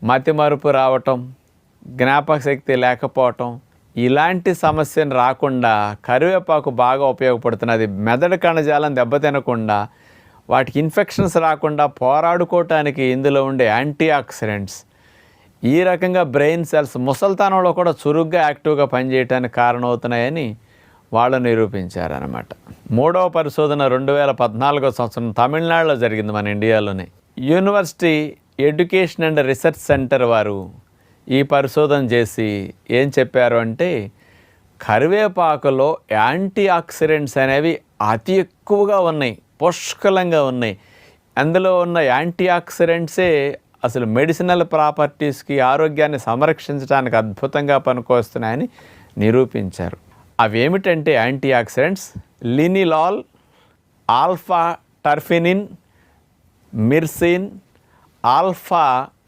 మతిమరుపు రావటం, జ్ఞాపక శక్తి లేకపోవటం, ఇలాంటి సమస్యను రాకుండా కరివేపాకు బాగా ఉపయోగపడుతున్నది. మెదడు కణజాలం దెబ్బతినకుండా, వాటికి ఇన్ఫెక్షన్స్ రాకుండా పోరాడుకోవటానికి ఇందులో ఉండే యాంటీ ఆక్సిడెంట్స్ ఈ రకంగా బ్రెయిన్ సెల్స్ ముసల్తనంలో కూడా చురుగ్గా యాక్టివ్గా పనిచేయడానికి కారణమవుతున్నాయని వాళ్ళు నిరూపించారనమాట. మూడవ పరిశోధన 2014 సంవత్సరం తమిళనాడులో జరిగింది, మన ఇండియాలోనే. University education and research centre వారు ఈ పరిశోధన చేసి ఏం చెప్పారు అంటే, కరివేపాకులో యాంటీ ఆక్సిడెంట్స్ అనేవి అతి ఎక్కువగా ఉన్నాయి, పుష్కలంగా ఉన్నాయి. అందులో ఉన్న యాంటీ ఆక్సిడెంట్సే అసలు మెడిసినల్ ప్రాపర్టీస్కి, ఆరోగ్యాన్ని సంరక్షించడానికి అద్భుతంగా పనికొస్తున్నాయని నిరూపించారు. అవేమిటంటే యాంటీ ఆక్సిడెంట్స్ లినిలాల్, ఆల్ఫా టర్ఫినిన్, మిర్సిన్, ఆల్ఫా